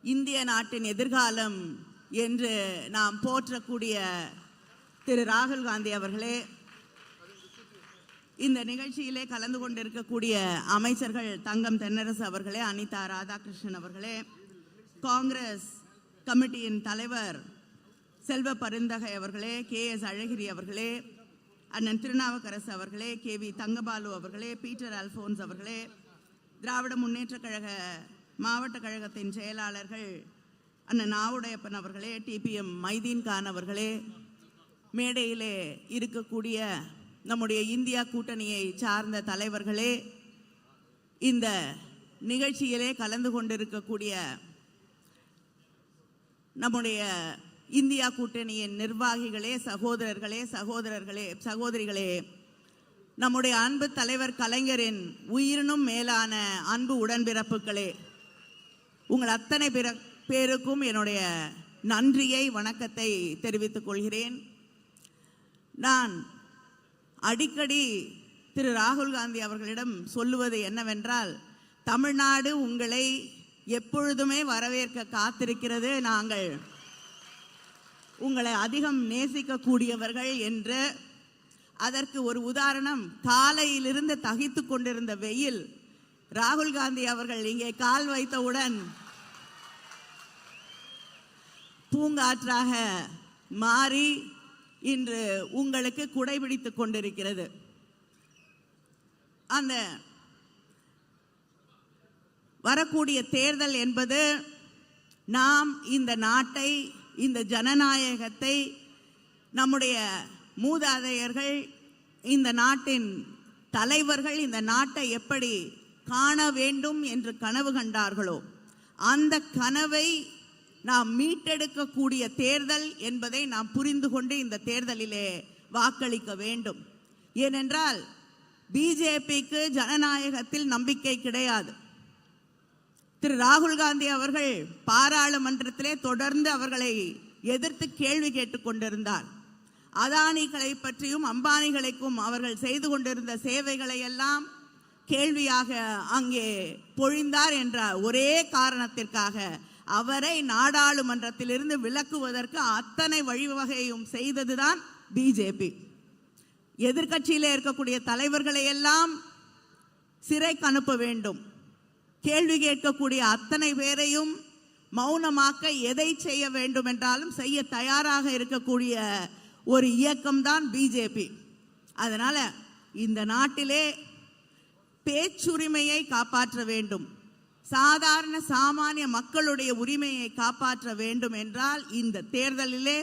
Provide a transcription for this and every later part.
இந்திய நாட்டின் எதிர்காலம் என்று நாம் போற்றக்கூடிய திரு ராகுல் காந்தி அவர்களே, இந்த நிகழ்ச்சியிலே கலந்து கொண்டிருக்கக்கூடிய அமைச்சர்கள் தங்கம் தென்னரசு அவர்களே, அனிதா ராதாகிருஷ்ணன் அவர்களே, காங்கிரஸ் கமிட்டியின் தலைவர் செல்வ பருந்தகை அவர்களே, KS அழகிரி அவர்களே, அண்ணன் திருநாவுக்கரசு அவர்களே, KV தங்கபாலு அவர்களே, பீட்டர் அல்போன்ஸ் அவர்களே, திராவிட முன்னேற்ற கழக மாவட்ட கழகத்தின் செயலாளர்கள் அண்ணன் நாவுடையப்பன் அவர்களே, TPM மைதீன் கான் அவர்களே, மேடையிலே இருக்கக்கூடிய நம்முடைய இந்தியா கூட்டணியை சார்ந்த தலைவர்களே, இந்த நிகழ்ச்சியிலே கலந்து கொண்டிருக்கக்கூடிய நம்முடைய இந்தியா கூட்டணியின் நிர்வாகிகளே, சகோதரிகளே, நம்முடைய அன்பு தலைவர் கலைஞரின் உயிரினும் மேலான அன்பு உடன்பிறப்புகளே, உங்கள் அத்தனை பேருக்கும் என்னுடைய நன்றியை, வணக்கத்தை தெரிவித்துக் கொள்கிறேன். நான் அடிக்கடி திரு ராகுல் காந்தி அவர்களிடம் சொல்லுவது என்னவென்றால், தமிழ்நாடு உங்களை எப்பொழுதுமே வரவேற்க காத்திருக்கிறது, நாங்கள் உங்களை அதிகம் நேசிக்கக்கூடியவர்கள் என்று. அதற்கு ஒரு உதாரணம், காலையிலிருந்து தகித்து கொண்டிருந்த வெயில் ராகுல் காந்தி அவர்கள் இங்கே கால் வைத்தவுடன் பூங்காற்றாக மாறி இன்று உங்களுக்கு குடைபிடித்துக் கொண்டிருக்கிறது. அந்த வரக்கூடிய தேர்தல் என்பது நாம் இந்த நாட்டை, இந்த ஜனநாயகத்தை, நம்முடைய மூதாதையர்கள், இந்த நாட்டின் தலைவர்கள் இந்த நாட்டை எப்படி காண வேண்டும் என்று கனவு கண்டார்களோ, அந்த கனவை நாம் மீட்டெடுக்கக்கூடிய தேர்தல் என்பதை நாம் புரிந்து கொண்டு இந்த தேர்தலிலே வாக்களிக்க வேண்டும். ஏனென்றால் பிஜேபிக்கு ஜனநாயகத்தில் நம்பிக்கை கிடையாது. திரு ராகுல் காந்தி அவர்கள் பாராளுமன்றத்திலே தொடர்ந்து அவர்களை எதிர்த்து கேள்வி கேட்டுக் கொண்டிருந்தார். அதானிகளை பற்றியும் அம்பானிகளுக்கும் அவர்கள் செய்து கொண்டிருந்த சேவைகளை எல்லாம் கேள்வியாக அங்கே பொழிந்தார் என்ற ஒரே காரணத்திற்காக அவரை நாடாளுமன்றத்திலிருந்து விலக்குவதற்கு அத்தனை வழிவகையும் செய்ததுதான் பிஜேபி. எதிர்கட்சியிலே இருக்கக்கூடிய தலைவர்களை எல்லாம் சிறைக்கு அனுப்ப வேண்டும், கேள்வி கேட்கக்கூடிய அத்தனை பேரையும் மௌனமாக்க எதை செய்ய வேண்டும் என்றாலும் செய்ய தயாராக இருக்கக்கூடிய ஒரு இயக்கம்தான் பிஜேபி. அதனால இந்த நாட்டிலே பேச்சுரிமையை காப்பாற்ற வேண்டும், சாதாரண சாமானிய மக்களுடைய உரிமையை காப்பாற்ற வேண்டும் என்றால் இந்த தேர்தலிலே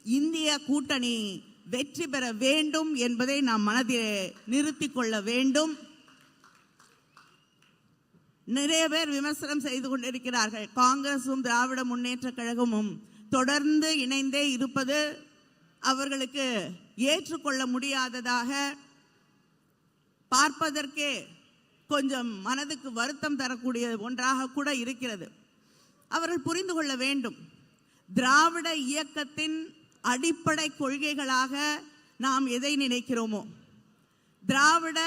இந்திய கூட்டணி வெற்றி பெற வேண்டும் என்பதை நாம் மனதிலே நிறுத்திக் கொள்ள வேண்டும். நிறைய பேர் விமர்சனம் செய்து கொண்டிருக்கிறார்கள். காங்கிரசும் திராவிட முன்னேற்ற கழகமும் தொடர்ந்து இணைந்தே இருப்பது அவர்களுக்கு ஏற்றுக்கொள்ள முடியாததாக, பார்ப்பதற்கே கொஞ்சம் மனதுக்கு வருத்தம் தரக்கூடிய ஒன்றாக கூட இருக்கிறது. அவர்கள் புரிந்து கொள்ள வேண்டும், திராவிட இயக்கத்தின் அடிப்படை கொள்கைகளாக நாம் எதை நினைக்கிறோமோ, திராவிட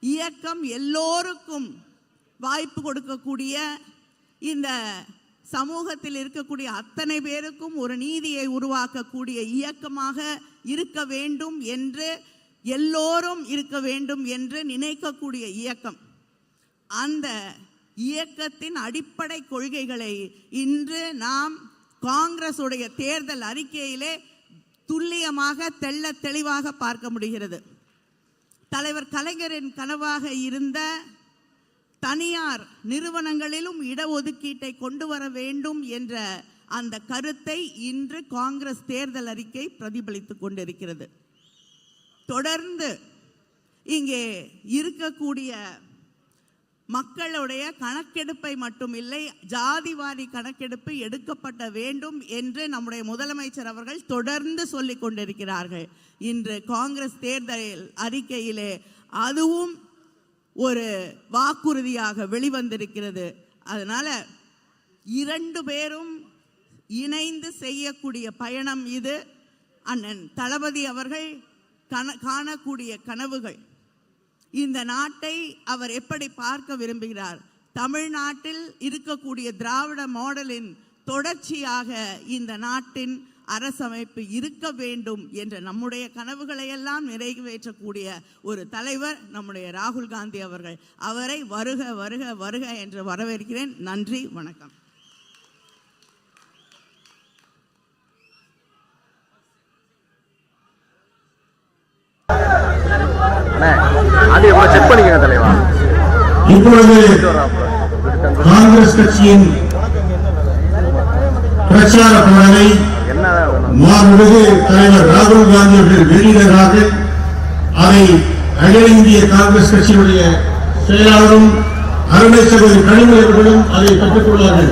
இயக்கம் எல்லோருக்கும் வாய்ப்பு கொடுக்கக்கூடிய, இந்த சமூகத்தில் இருக்கக்கூடிய அத்தனை பேருக்கும் ஒரு நீதியை உருவாக்கக்கூடிய இயக்கமாக இருக்க வேண்டும் என்று, எல்லோரும் இருக்க வேண்டும் என்று நினைக்கக்கூடிய இயக்கம். அந்த இயக்கத்தின் அடிப்படை கொள்கைகளை இன்று நாம் காங்கிரசுடைய தேர்தல் அறிக்கையிலே துல்லியமாக தெள்ள தெளிவாக பார்க்க முடிகிறது. தலைவர் கலைஞரின் கனவாக இருந்த தனியார் நிறுவனங்களிலும் இடஒதுக்கீட்டை கொண்டு வர வேண்டும் என்ற அந்த கருத்தை இன்று காங்கிரஸ் தேர்தல் அறிக்கை பிரதிபலித்துக் கொண்டிருக்கிறது. தொடர்ந்து இங்கே இருக்கக்கூடிய மக்களுடைய கணக்கெடுப்பை மட்டுமில்லை, ஜாதிவாரி கணக்கெடுப்பு எடுக்கப்பட வேண்டும் என்று நம்முடைய முதலமைச்சர் அவர்கள் தொடர்ந்து சொல்லிக் கொண்டிருக்கிறார்கள். இன்று காங்கிரஸ் தேர்தல் அறிக்கையிலே அதுவும் ஒரு வாக்குறுதியாக வெளிவந்திருக்கிறது. அதனால இரண்டு பேரும் இணைந்து செய்யக்கூடிய பயணம் இது. அண்ணன் தளபதி அவர்கள் காணக்கூடிய கனவுகள், இந்த நாட்டை அவர் எப்படி பார்க்க விரும்புகிறார், தமிழ்நாட்டில் இருக்கக்கூடிய திராவிட மாடலின் தொடர்ச்சியாக இந்த நாட்டின் அரசமைப்பு இருக்க வேண்டும் என்ற நம்முடைய கனவுகளை எல்லாம் நிறைவேற்றக்கூடிய ஒரு தலைவர் நம்முடைய ராகுல் காந்தி அவர்கள். அவரை வருக வருக வருக என்று வரவேற்கிறேன். நன்றி, வணக்கம். இப்பொழுது காங்கிரஸ் கட்சியின் பிரச்சார பாடலை மாண்புமிகு தலைவர் ராகுல் காந்தி அவர்கள் வெளியிடுகிறார்கள். அதை அகில இந்திய காங்கிரஸ் கட்சியினுடைய செயலாளரும் அருமை சகோதரி கனிமொழி அவர்களும் அதை பெற்றுக் கொள்வார்கள்.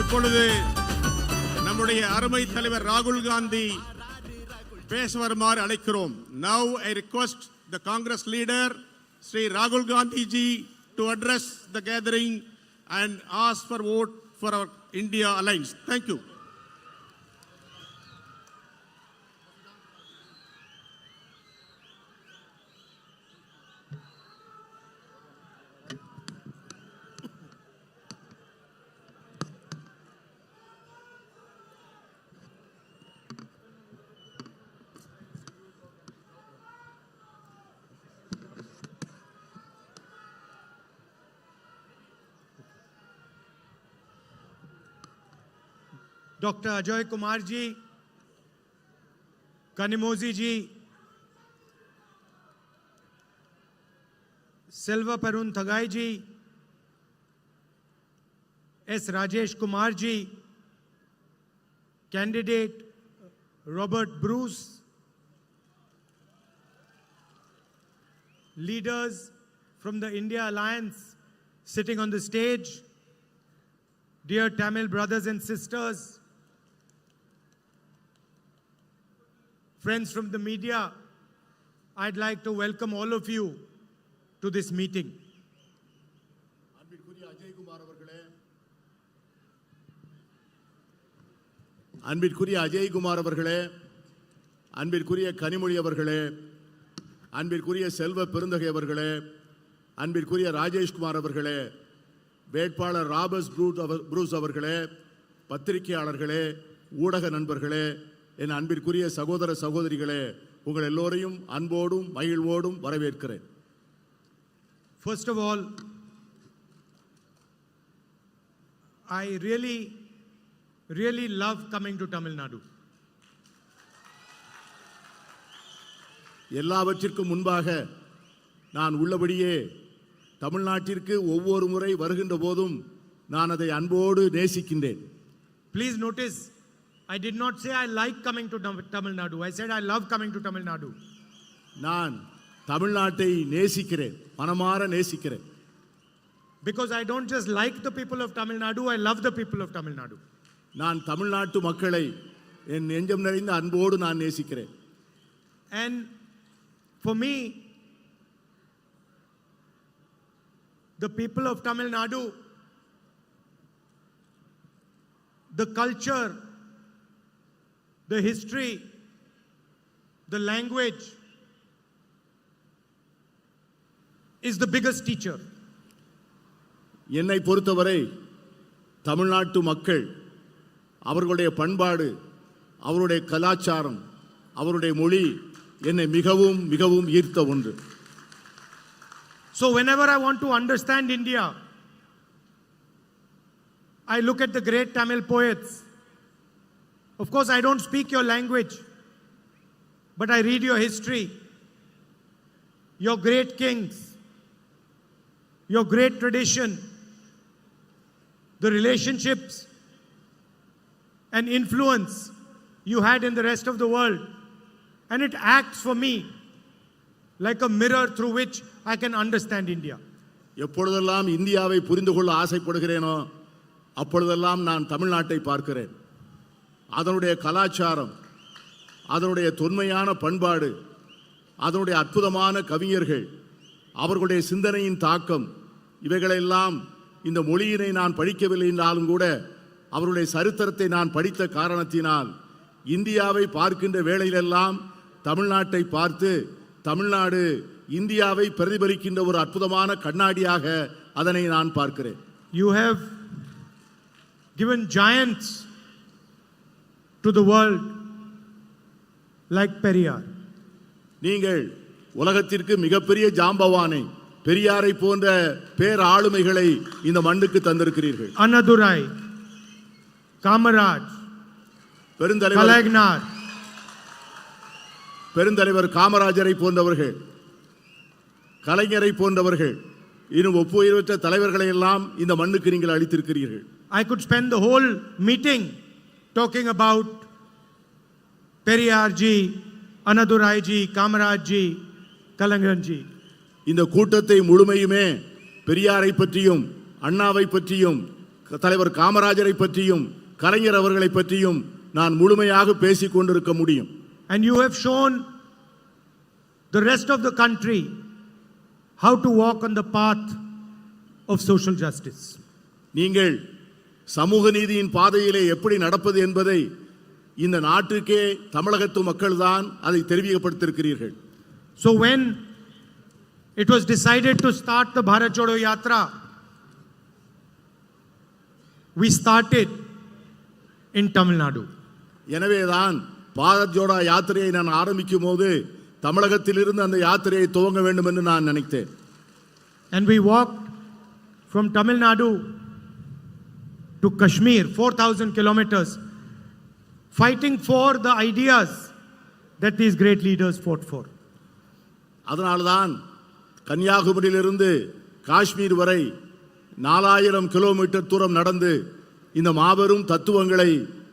இப்பொழுது நம்முடைய அருமை தலைவர் ராகுல் காந்தி பேச வருமாறு அழைக்கிறோம். Now I request the Congress leader Sri Rahul Gandhi ji to address the gathering and ask for vote for our India alliance. Thank you. Dr. Ajay Kumar ji, Kanimozhi ji, Selva Perun Thagai ji, S. Rajesh Kumar ji, candidate Robert Bruce, leaders from the India Alliance sitting on the stage, dear Tamil brothers and sisters, friends from the media, I'd like to welcome all of you to this meeting. அன்பிற்குரிய அஜய் குமார் அவர்களே, அன்பிற்குரிய கனிமொழி அவர்களே, அன்பிற்குரிய செல்வ பெருந்தகை அவர்களே, அன்பிற்குரிய ராஜேஷ் குமார் அவர்களே, வேட்பாளர் Robert Bruce அவர்களே, பத்திரிகையாளர்களே, ஊடக நண்பர்களே, என் அன்பிற்குரிய சகோதர சகோதரிகளே, உங்கள் எல்லோரையும் அன்போடும் மகிழ்வோடும் வரவேற்கிறேன். First of all, I really love coming to Tamil Nadu. எல்லாவற்றிற்கும் முன்பாக நான் உள்ளபடியே தமிழ்நாட்டிற்கு ஒவ்வொரு முறை வருகின்ற போதும் நான் அதை அன்போடு நேசிக்கின்றேன். Please notice, I did not say I like coming to Tamil Nadu. I said I love coming to Tamil Nadu. நான் தமிழ்நாட்டை நேசிக்கிறேன், மனமார நேசிக்கிறேன். Because I don't just like the people of Tamil Nadu, I love the people of Tamil Nadu. நான் தமிழ்நாட்டு மக்களை என் நெஞ்சம் நிறைந்த அன்போடு நான் நேசிக்கிறேன். And for me, the people of Tamil Nadu, the culture, the history, the language is the biggest teacher. என்னை பொறுத்தவரை தமிழ்நாட்டு மக்கள் அவர்களுடைய பண்பாடு, அவருடைய கலாச்சாரம், அவருடைய மொழி என்னை மிகவும் மிகவும் ஈர்த்த ஒன்று. So whenever I want to understand India, I look at the great Tamil poets. Of course, I don't speak your language, but I read your history, your great kings, your great tradition, the relationships and influence you had in the rest of the world. And it acts for me like a mirror through which I can understand India. எப்பொழுதெல்லாம் இந்தியாவை புரிந்து கொள்ள ஆசைப்படுகிறேனோ அப்பொழுதெல்லாம் நான் தமிழ்நாட்டை பார்க்கிறேன். அதனுடைய கலாச்சாரம், அதனுடைய தொன்மையான பண்பாடு, அதனுடைய அற்புதமான கவிஞர்கள், அவர்களுடைய சிந்தனையின் தாக்கம், இவைகளெல்லாம் இந்த மொழியினை நான் படிக்கவில்லை என்றாலும் கூட அவருடைய சரித்திரத்தை நான் படித்த காரணத்தினால் இந்தியாவை பார்க்கின்ற வேளையிலெல்லாம் தமிழ்நாட்டை பார்த்து தமிழ்நாடு இந்தியாவை பிரதிபலிக்கின்ற ஒரு அற்புதமான கண்ணாடியாக அதனை நான் பார்க்கிறேன். You have given giants to the world like Periyar. நீங்கள் உலகத்திற்கு மிகப்பெரிய ஜாம்பவானை பெரியாரை போன்ற பேர் ஆளுமைகளை இந்த மண்ணுக்கு தந்திருக்கிறீர்கள். Annadurai, Kamaraj, பெருந்தலைவர் Kalagnar, பெருந்தலைவர் காமராஜரை போன்றவர்கள், கலைஞரை போன்றவர்கள், இன்னும் ஒப்புயர்வற்ற தலைவர்களை எல்லாம் இந்த மண்ணுக்கு நீங்கள் அளித்திருக்கிறீர்கள். I could spend the whole meeting talking about Periyar ji, Annadurai ji, Kamaraj ji, Kalagnar ji. இந்த கூட்டத்தை முழுமையுமே பெரியாரை பற்றியும் அண்ணாவை பற்றியும் தலைவர் காமராஜரை பற்றியும் கலைஞர் அவர்களை பற்றியும் நான் முழுமையாக பேசிக் கொண்டிருக்க முடியும். And you have shown the rest of the country how to walk on the path of social justice. நீங்கள் சமூக நீதியின் பாதையிலே எப்படி நடப்பது என்பதை இந்த நாட்டுக்கே தமிழகத்து மக்கள்தான் அதை தெரிவிக்கப்படுத்தியிருக்கிறீர்கள். So when it was decided to start the Bharat Jodo Yatra, we started in Tamil Nadu. எனவேதான் பாரத் ஜோடோ யாத்திரையை நான் ஆரம்பிக்கும் போது தமிழகத்திலிருந்து அந்த யாத்திரையை துவங்க வேண்டும் என்று நான் நினைத்தேன். And we walked from Tamil Nadu to Kashmir, 4,000 kilometers, fighting for the ideas that these great leaders fought for. அதனால்தான் கன்னியாகுமரியிலிருந்து காஷ்மீர் வரை 4000 கிலோமீட்டர் தூரம் நடந்து இந்த மாபெரும் தத்துவங்களை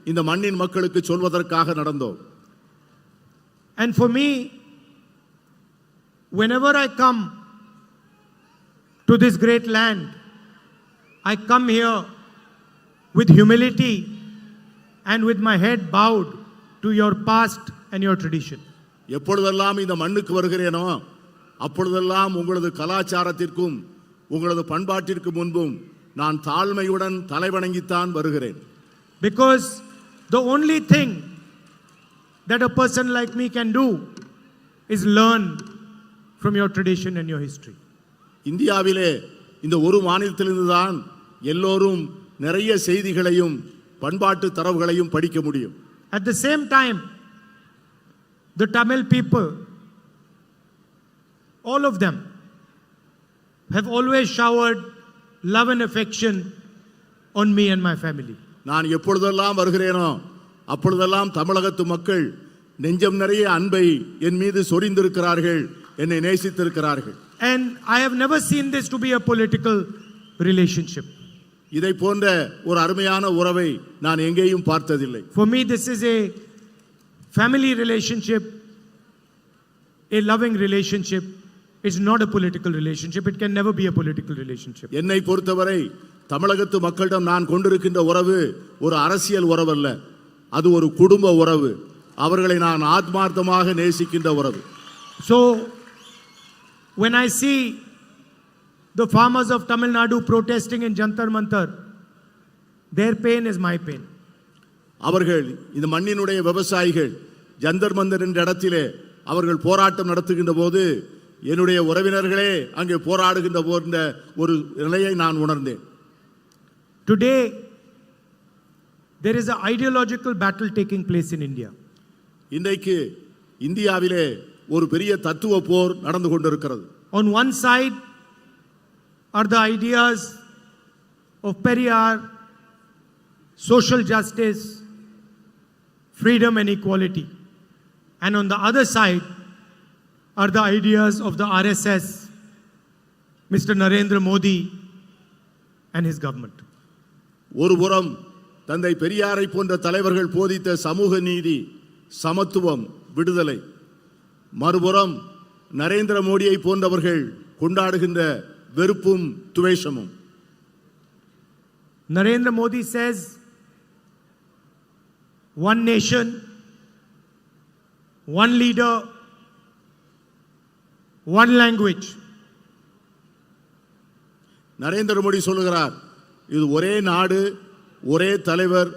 இந்த மண்ணின் மக்களுக்கு சொல்வதற்காக நடந்தோம். And for me, whenever I come to this great land, I come here with humility and with my head bowed to your past and your tradition. எப்பொழுதெல்லாம் இந்த மண்ணுக்கு வருகிறேனோ அப்பொழுதெல்லாம் உங்களது கலாச்சாரத்திற்கும் உங்களது பண்பாட்டிற்கு முன்பும் நான் தாழ்மையுடன் தலைவணங்கித்தான் வருகிறேன். Because the only thing that a person like me can do is learn from your tradition and your history. இந்தியாவிலே இந்த ஒரு மாநிலத்திலிருந்து தான் எல்லோரும் நிறைய செய்திகளையும் பண்பாட்டு தரவுகளையும் படிக்க முடியும். At the same time, the Tamil people, all of them, have always showered love and affection on me and my family. நான் எப்பொழுதெல்லாம் வருகிறேனோ அப்பொழுதெல்லாம் தமிழகத்து மக்கள் நெஞ்சம் நிறைய அன்பை என் மீது சொரிந்திருக்கிறார்கள், என்னை நேசித்திருக்கிறார்கள். And I have never seen this to be a political relationship. இதை போன்ற ஒரு அருமையான உறவை நான் எங்கேயும் பார்த்ததில்லை. For me, this is a family relationship, a loving relationship. It's not a political relationship. It can never be a political relationship. என்னை பொறுத்தவரை தமிழகத்து மக்களிடம் நான் கொண்டிருக்கின்ற உறவு ஒரு அரசியல் உறவு அல்ல, அது ஒரு குடும்ப உறவு. அவர்களை நான் ஆத்மார்த்தமாக நேசிக்கின்ற உறவு. So when I see the farmers of Tamil Nadu protesting in Jantar Mantar, their pain is my pain. அவர்கள் இந்த மண்ணினுடைய விவசாயிகள் ஜந்தர் மந்தர் என்ற இடத்திலே அவர்கள் போராட்டம் நடத்துகின்ற போது என்னுடைய உறவினர்களே அங்கே போராடுகின்ற போன்ற ஒரு நிலையை நான் உணர்ந்தேன். Today there is an ideological battle taking place in India. இன்றைக்கு இந்தியாவிலே ஒரு பெரிய தத்துவ போர் நடந்து கொண்டிருக்கிறது. On one side are the ideas of Periyar, social justice, freedom and equality. And on the other side are the ideas of the RSS, Mr. Narendra Modi and his government. ஒரு புறம் தந்தை பெரியாரை போன்ற தலைவர்கள் போதித்த சமூக நீதி, சமத்துவம், விடுதலை, மறுபுறம் நரேந்திர மோடியை போன்றவர்கள் கொண்டாடுகின்ற வெறுப்பும் துவேஷமும். Narendra Modi says, one nation, one leader, one language. Narendra Modi சொல்லுகிறார் இது ஒரே நாடு ஒரே தலைவர்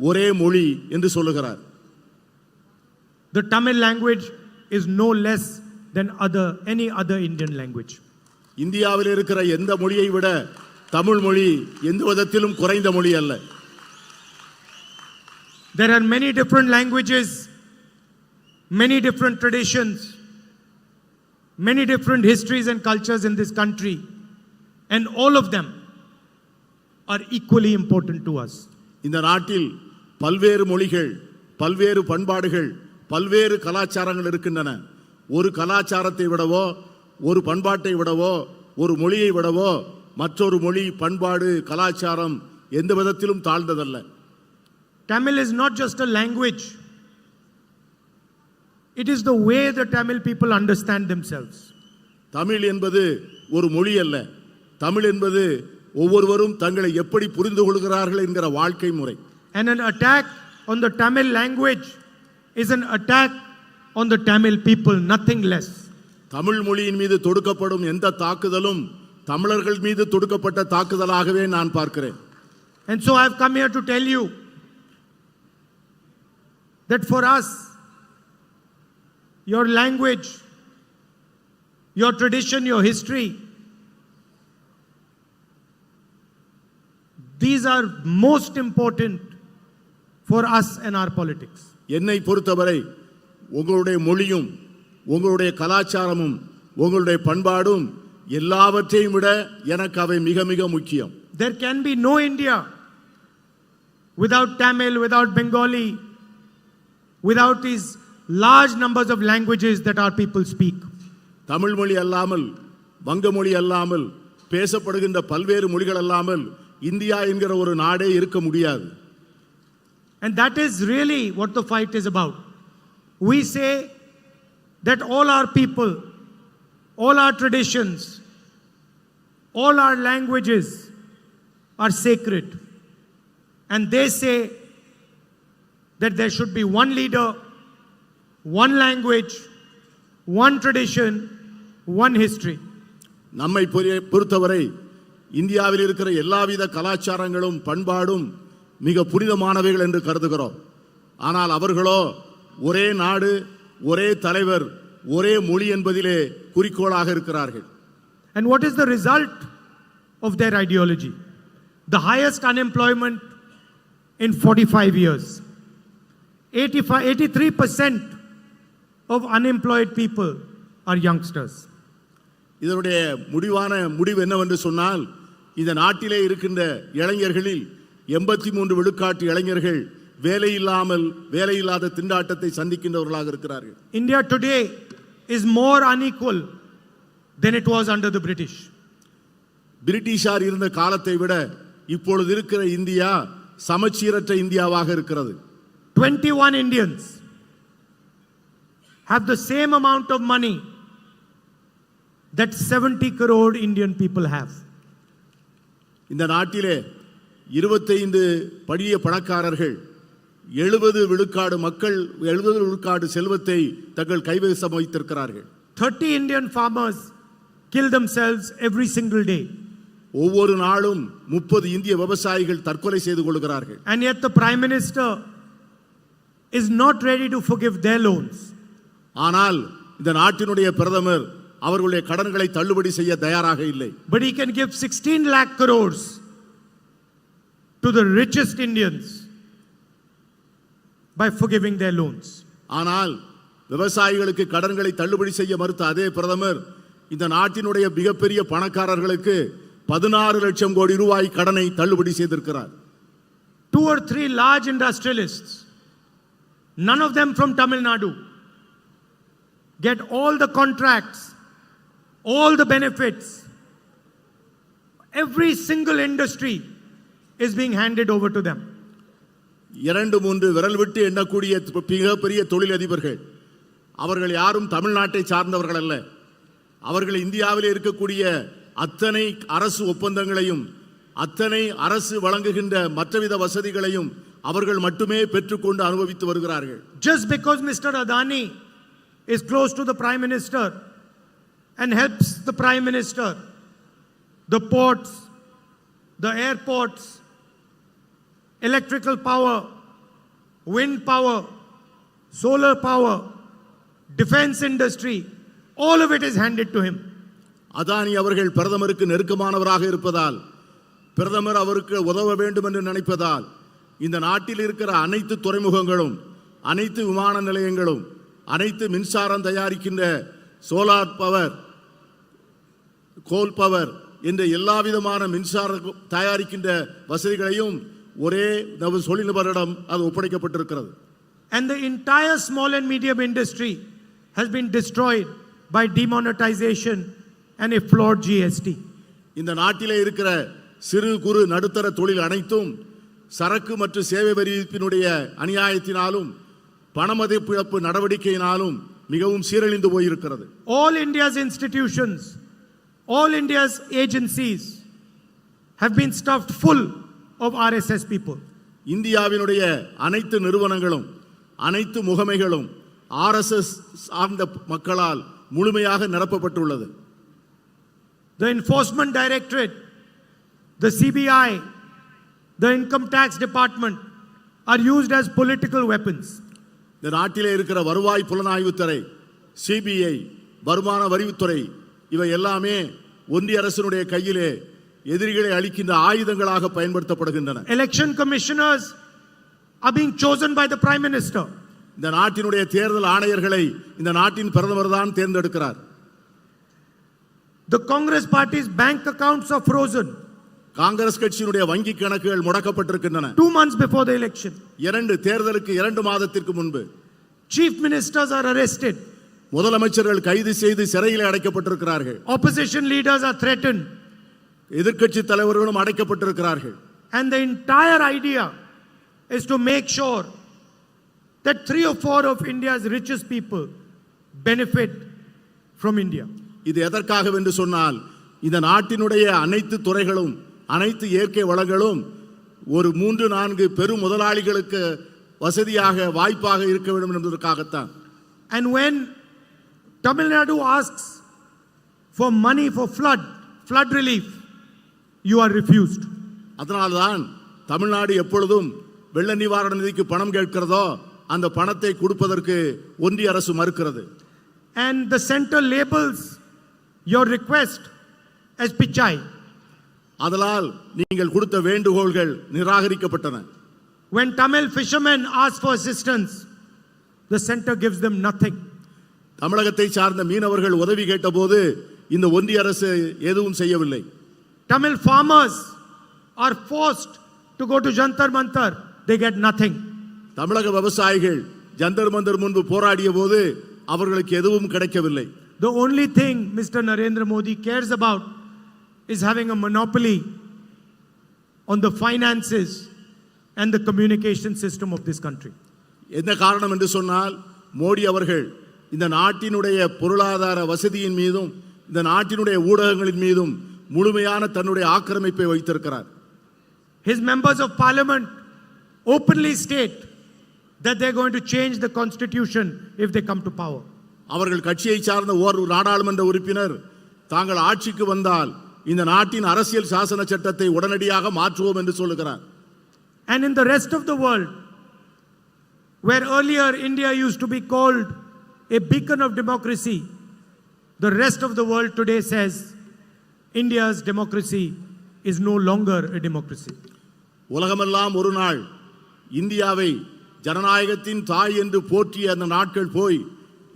ஒரே மொழி என்று சொல்லுகிறார். The Tamil language is no less than any other Indian language. இந்தியாவில் இருக்கிற எந்த மொழியை விட தமிழ் மொழி எந்த விதத்திலும் குறைந்த மொழி அல்ல. There are many different languages, many different traditions, many different histories and cultures in this country, and all of them are equally important to us. இந்த நாட்டில் பல்வேறு மொழிகள், பல்வேறு பண்பாடுகள், பல்வேறு கலாச்சாரங்கள் இருக்கின்றன. ஒரு கலாச்சாரத்தை விடவோ, ஒரு பண்பாட்டை விடவோ, ஒரு மொழியை விடவோ மற்றொரு மொழி, பண்பாடு, கலாச்சாரம் எந்த விதத்திலும் தாழ்ந்ததல்ல. Tamil is not just a language. It is the way the Tamil people understand themselves. Tamil என்பது ஒரு மொழி அல்ல. தமிழ் என்பது ஒவ்வொருவரும் தங்களை எப்படி புரிந்து கொள்கிறார்கள் என்கிற வாழ்க்கை முறை. And an attack on the Tamil language is an attack on the Tamil people, nothing less. Tamil மொழியின் மீது தொடுக்கப்படும் எந்த தாக்குதலும் தமிழர்கள் மீது தொடுக்கப்பட்ட தாக்குதலாகவே நான் பார்க்கிறேன். And so I have come here to tell you that for us, your language, your tradition, your history, these are most important for us and our politics. என்னை பொறுத்தவரை உங்களுடைய மொழியும் உங்களுடைய கலாச்சாரமும் உங்களுடைய பண்பாடும் எல்லாவற்றையும் விட எனக்கு அவை மிக மிக முக்கியம். There can be no India without Tamil, without Bengali, without these large numbers of languages that our people speak. Tamil மொழி அல்லாமல், வங்க மொழி அல்லாமல், பேசப்படுகின்ற பல்வேறு மொழிகள் அல்லாமல் இந்தியா என்கிற ஒரு நாடே இருக்க முடியாது. And that is really what the fight is about. We say that all our people, all our traditions, all our languages are sacred. And they say that there should be one leader, one language, one tradition, one history. நம்மை பொறுத்தவரை இந்தியாவில் இருக்கிற எல்லாவித கலாச்சாரங்களும் பண்பாடும் மிக புனிதமானவைகள் என்று கருதுகிறோம். ஆனால் அவர்களோ ஒரே நாடு, ஒரே தலைவர், ஒரே மொழி என்பதிலே குறிக்கோளாக இருக்கிறார்கள். And what is the result of their ideology? The highest unemployment in 45 years. 83% of unemployed people are youngsters. இதனுடைய முடிவு என்னவென்று சொன்னால் இந்த நாட்டிலே இருக்கின்ற இளைஞர்களில் 83 விழுக்காட்டு இளைஞர்கள் வேலையில்லாத திண்டாட்டத்தை சந்திக்கின்றவர்களாக இருக்கிறார்கள். India today is more unequal than it was under the British. பிரிட்டிஷார் இருந்த காலத்தை விட இப்பொழுது இருக்கிற இந்தியா சமச்சீரற்ற இந்தியாவாக இருக்கிறது. 21 Indians have the same amount of money that 70 crore Indian people have. இந்த நாட்டிலே 25 படிய பணக்காரர்கள் 70 விழுக்காடு மக்கள் 70 விழுக்காடு செல்வத்தை தங்கள் கைவசம் வைத்திருக்கிறார்கள். 30 Indian farmers kill themselves every single day. ஒவ்வொரு நாளும் 30 இந்திய விவசாயிகள் தற்கொலை செய்து கொள்கிறார்கள். And yet the Prime Minister is not ready to forgive their loans. ஆனால் இந்த நாட்டினுடைய பிரதமர் அவர்களுடைய கடன்களை தள்ளுபடி செய்ய தயாராக இல்லை. But he can give 16 lakh crores to the richest Indians by forgiving their loans. ஆனால் விவசாயிகளுக்கு கடன்களை தள்ளுபடி செய்ய மறுத்த அதே பிரதமர் இந்த நாட்டினுடைய மிகப்பெரிய பணக்காரர்களுக்கு 16 லட்சம் கோடி ரூபாய் கடனை தள்ளுபடி செய்திருக்கிறார். 2 or 3 large industrialists, none of them from Tamil Nadu, get all the contracts, all the benefits. Every single industry is being handed over to them. 2-3 விரல் விட்டு எண்ணக்கூடிய மிகப்பெரிய தொழிலதிபர்கள் அவர்கள் யாரும் தமிழ்நாட்டை சார்ந்தவர்கள் அல்ல. அவர்கள் இந்தியாவில் இருக்கக்கூடிய அத்தனை அரசு ஒப்பந்தங்களையும் அத்தனை அரசு வழங்குகின்ற மற்றவித வசதிகளையும் அவர்கள் மட்டுமே பெற்றுக்கொண்டு அனுபவித்து வருகிறார்கள். Just because Mr. Adani is close to the Prime Minister and helps the Prime Minister, the ports, the airports, electrical power, wind power, solar power, defense industry, all of it is handed to him. Adani அவர்கள் பிரதமருக்கு நெருக்கமானவராக இருப்பதால், பிரதமர் அவருக்கு உதவ வேண்டும் என்று நினைப்பதால் இந்த நாட்டில் இருக்கிற அனைத்து துறைமுகங்களும், அனைத்து விமான நிலையங்களும், அனைத்து மின்சாரம் தயாரிக்கின்ற சோலார் பவர், கோல் பவர் என்ற எல்லா விதமான மின்சாரம் தயாரிக்கின்ற வசதிகளையும் ஒரே தொழில்நுபரிடம் அது ஒப்படைக்கப்பட்டிருக்கிறது. And the entire small and medium industry has been destroyed by demonetization and a flawed GST. இந்த நாட்டிலே இருக்கிற சிறு குறு நடுத்தர தொழில் அனைத்தும் சரக்கு மற்றும் சேவை வரி விதிப்பினுடைய அநியாயத்தினாலும் பணமதிப்பிழப்பு நடவடிக்கையினாலும் மிகவும் சீரழிந்து போயிருக்கிறது. All India's institutions, all India's agencies have been stuffed full of RSS people. இந்தியாவினுடைய அனைத்து நிறுவனங்களும், அனைத்து முகமைகளும் RSS சார்ந்த மக்களால் முழுமையாக நிரப்பப்பட்டுள்ளது. The Enforcement Directorate, the CBI, the Income Tax Department are used as political weapons. இந்த நாட்டிலே இருக்கிற வருவாய் புலனாய்வுத்துறை, சிபிஐ, வருமான வரித்துறை இவை எல்லாமே ஒன்றிய அரசினுடைய கையிலே எதிரிகளை அளிக்கின்ற ஆயுதங்களாக பயன்படுத்தப்படுகின்றன. Election commissioners are being chosen by the Prime Minister. இந்த நாட்டினுடைய தேர்தல் ஆணையர்களை இந்த நாட்டின் பிரதமர் தான் தேர்ந்தெடுக்கிறார். The Congress party's bank accounts are frozen Congress கட்சியினுடைய வங்கி கணக்குகள் முடக்கப்பட்டிருக்கின்றன. 2 months before the election. தேர்தலுக்கு 2 மாதத்திற்கு முன்பு Chief ministers are arrested. முதலமைச்சர்கள் கைது செய்து சிறையில் அடைக்கப்பட்டிருக்கிறார்கள். Opposition leaders are threatened. எதிர்க்கட்சி தலைவர்களும் அடைக்கப்பட்டிருக்கிறார்கள். And the entire idea is to make sure that 3 or 4 of India's richest people benefit from India. இது எதற்காக என்று சொன்னால் இந்த நாட்டினுடைய அனைத்து துறைகளும், அனைத்து இயற்கை வளங்களும் ஒரு 3-4 பெரும் முதலாளிகளுக்கு வசதியாக வாய்ப்பாக இருக்க வேண்டும் என்பதற்காகத்தான். And when Tamil Nadu asks for money for flood relief, you are refused. அதனால்தான் தமிழ்நாடு எப்பொழுதும் வெள்ள நிவாரண நிதிக்கு பணம் கேட்கிறதோ அந்த பணத்தை கொடுப்பதற்கு ஒன்றிய அரசு மறுக்கிறது. And the center labels your request as pichai. அதனால் நீங்கள் கொடுத்த வேண்டுகோள்கள் நிராகரிக்கப்பட்டன. When Tamil fishermen ask for assistance, the center gives them nothing. தமிழகத்தை சார்ந்த மீனவர்கள் உதவி கேட்டபோது இந்த ஒன்றிய அரசு எதுவும் செய்யவில்லை. Tamil farmers are forced to go to Jantar Mantar, they get nothing. தமிழக விவசாயிகள் ஜந்தர் மந்தர் முன்பு போராடிய போது அவர்களுக்கு எதுவும் கிடைக்கவில்லை. The only thing Mr. Narendra Modi cares about is having a monopoly on the finances and the communication system of this country. என்ன காரணம் என்று சொன்னால் மோடி அவர்கள் இந்த நாட்டினுடைய பொருளாதார வசதியின் மீதும் இந்த நாட்டினுடைய ஊடகங்களின் மீதும் முழுமையான தன்னுடைய ஆக்கிரமிப்பை வைத்திருக்கிறார். His members of parliament openly state that they're going to change the constitution if they come to power. அவர்கள் கட்சியை சார்ந்த ஒரு நாடாளுமன்ற உறுப்பினர் தாங்கள் ஆட்சிக்கு வந்தால் இந்த நாட்டின் அரசியல் சாசன சட்டத்தை உடனடியாக மாற்றுவோம் என்று சொல்லுகிறார். And in the rest of the world, where earlier India used to be called a beacon of democracy, the rest of the world today says India's democracy is no longer a democracy. உலகமெல்லாம் ஒரு நாள் இந்தியாவை ஜனநாயகத்தின் தாய் என்று போற்றிய அந்த நாட்கள் போய்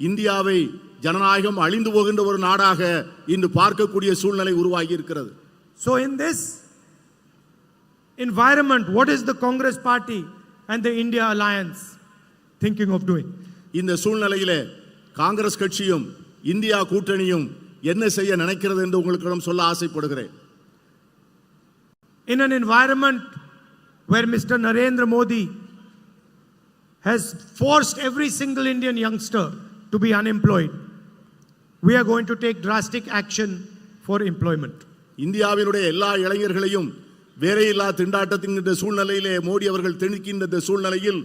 இந்தியாவை ஜனநாயகம் அழிந்து போகின்ற ஒரு நாடாக இன்று பார்க்கக்கூடிய சூழ்நிலை உருவாகி இருக்கிறது. So in this environment, what is the Congress party and the India alliance thinking of doing? இந்த சூழ்நிலையிலே காங்கிரஸ் கட்சியும் இந்தியா கூட்டணியும் என்ன செய்ய நினைக்கிறது என்று உங்களுக்கு சொல்ல ஆசைப்படுகிறேன். In an environment where Mr. Narendra Modi has forced every single Indian youngster to be unemployed, we are going to take drastic action for employment. இந்தியாவினுடைய எல்லா இளைஞர்களையும் வேலையில்லா திண்டாட்டத்தின் சூழ்நிலையிலே மோடி அவர்கள் திணிக்கின்ற சூழ்நிலையில்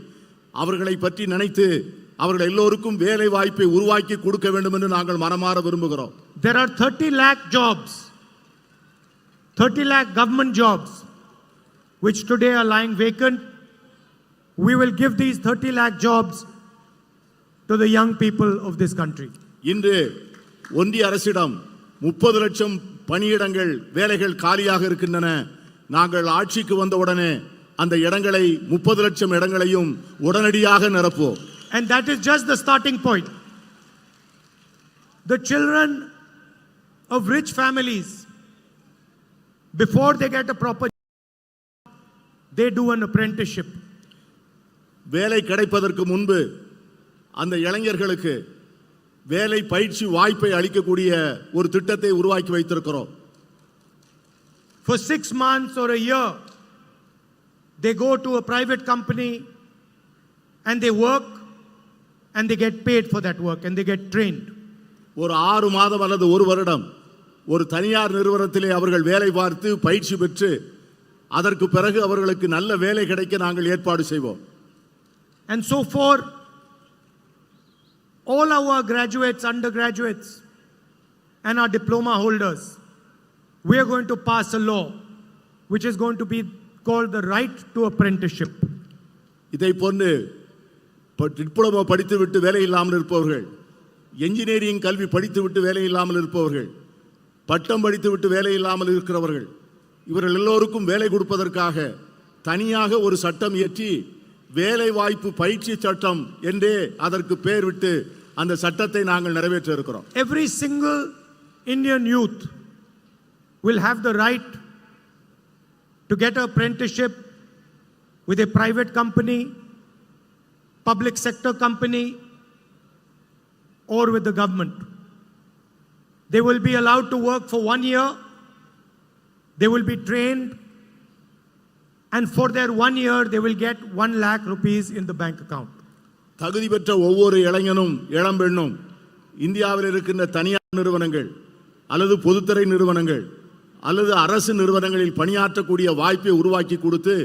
அவர்களை பற்றி நினைத்து அவர்கள் எல்லோருக்கும் வேலை வாய்ப்பை உருவாக்கி கொடுக்க வேண்டும் என்று நாங்கள் மனமாற விரும்புகிறோம். There are 30 lakh jobs, 30 lakh government jobs, which today are lying vacant. We will give these 30 lakh jobs to the young people of this country. இன்று ஒன்றிய அரசிடம் 30 லட்சம் பணியிடங்கள் வேலைகள் காலியாக இருக்கின்றன. நாங்கள் ஆட்சிக்கு வந்தவுடனே அந்த இடங்களை 30 லட்சம் இடங்களையும் உடனடியாக நிரப்புவோம். And that is just the starting point. The children of rich families, before they get a proper job, they do an apprenticeship. வேலை கிடைப்பதற்கு முன்பு அந்த இளைஞர்களுக்கு வேலை பயிற்சி வாய்ப்பை அளிக்கக்கூடிய ஒரு திட்டத்தை உருவாக்கி வைத்திருக்கிறோம். For 6 months or a year, they go to a private company and they work and they get paid for that work and they get trained. ஒரு 6 மாதம் அல்லது ஒரு வருடம் ஒரு தனியார் நிறுவனத்திலே அவர்கள் வேலை பார்த்து பயிற்சி பெற்று அதற்கு பிறகு அவர்களுக்கு நல்ல வேலை கிடைக்க நாங்கள் ஏற்பாடு செய்வோம். And so for all our graduates, undergraduates and our diploma holders, we are going to pass a law which is going to be called the right to apprenticeship. இதை போன்று டிப்ளமோ படித்துவிட்டு வேலை இல்லாமல் இருப்பவர்கள், என்ஜினியரிங் கல்வி படித்துவிட்டு வேலை இல்லாமல் இருப்பவர்கள், பட்டம் படித்துவிட்டு வேலை இல்லாமல் இருக்கிறவர்கள், இவர்கள் எல்லோருக்கும் வேலை கொடுப்பதற்காக தனியாக ஒரு சட்டம் இயற்றி வேலை வாய்ப்பு பயிற்சி சட்டம் என்றே அதற்கு பெயர் விட்டு அந்த சட்டத்தை நாங்கள் நிறைவேற்ற இருக்கிறோம். Every single Indian youth will have the right to get an apprenticeship with a private company, public sector company, or with the government. They will be allowed to work for 1 year. They will be trained, and for their 1 year, they will get 1 lakh rupees in the bank account. தகுதி பெற்ற ஒவ்வொரு இளைஞனும் இளம்பெண்ணும் இந்தியாவில் இருக்கின்ற தனியார் நிறுவனங்கள் அல்லது பொதுத்துறை நிறுவனங்கள் அல்லது அரசு நிறுவனங்களில் பணியாற்றக்கூடிய வாய்ப்பை உருவாக்கி கொடுத்து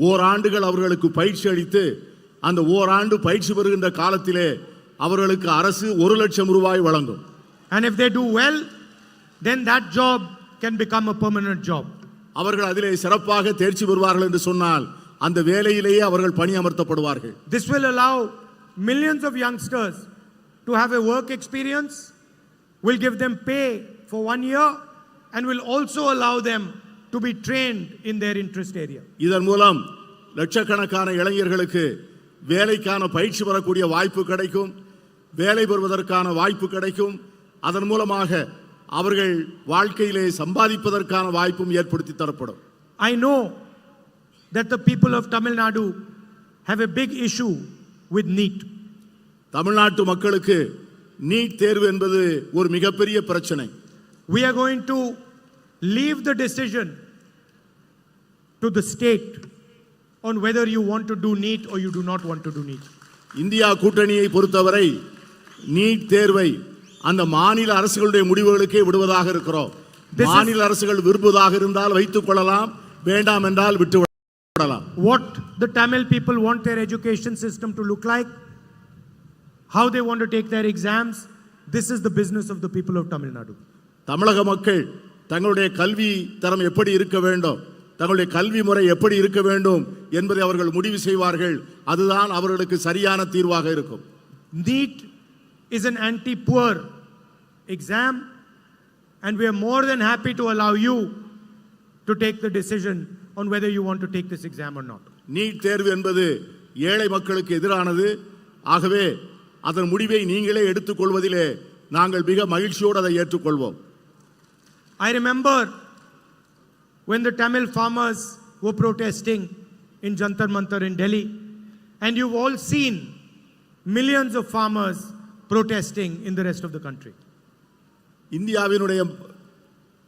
ஓராண்டுகள் அவர்களுக்கு பயிற்சி அளித்து அந்த ஓராண்டு பயிற்சி பெறுகின்ற காலத்திலே அவர்களுக்கு அரசு 1 லட்சம் ரூபாய் வழங்கும். And if they do well, then that job can become a permanent job. அவர்கள் அதிலே சிறப்பாக தேர்ச்சி பெறுவார்கள் என்று சொன்னால் அந்த வேலையிலேயே அவர்கள் பணியமர்த்தப்படுவார்கள். This will allow millions of youngsters to have a work experience, will give them pay for 1 year, and will also allow them to be trained in their interest area. இதன் மூலம் லட்சக்கணக்கான இளைஞர்களுக்கு வேலைக்கான பயிற்சி பெறக்கூடிய வாய்ப்பு கிடைக்கும், வேலை பெறுவதற்கான வாய்ப்பு கிடைக்கும். அதன் மூலமாக அவர்கள் வாழ்க்கையிலே சம்பாதிப்பதற்கான வாய்ப்பும் ஏற்படுத்தி தரப்படும். I know that the people of Tamil Nadu have a big issue with NEET. தமிழ்நாட்டு மக்களுக்கு நீட் தேர்வு என்பது ஒரு மிகப்பெரிய பிரச்சனை. We are going to leave the decision to the state on whether you want to do NEET or you do not want to do NEET. India கூட்டணியை பொறுத்தவரை NEET தேர்வை அந்த மாநில அரசுகளுடைய முடிவுகளுக்கே விடுவதாக இருக்கிறோம். மாநில அரசுகள் விரும்புவதாக இருந்தால் வைத்துக் கொள்ளலாம், வேண்டாம் என்றால் விட்டு விடலாம். What the Tamil people want their education system to look like, how they want to take their exams, this is the business of the people of Tamil Nadu. தமிழக மக்கள் தங்களுடைய கல்வி தரம் எப்படி இருக்க வேண்டும், தங்களுடைய கல்வி முறை எப்படி இருக்க வேண்டும் என்பதை அவர்கள் முடிவு செய்வார்கள். அதுதான் அவர்களுக்கு சரியான தீர்வாக இருக்கும். NEET is an anti-poor exam, and we are more than happy to allow you to take the decision on whether you want to take this exam or not. NEET தேர்வு என்பது ஏழை மக்களுக்கு எதிரானது. ஆகவே அதன் முடிவை நீங்களே எடுத்துக்கொள்வதிலே நாங்கள் மிக மகிழ்ச்சியோடு அதை ஏற்றுக்கொள்வோம். I remember when the Tamil farmers were protesting in Jantar Mantar in Delhi, and you've all seen millions of farmers protesting in the rest of the country.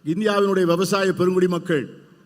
இந்தியாவினுடைய விவசாய பெருங்குடி மக்கள்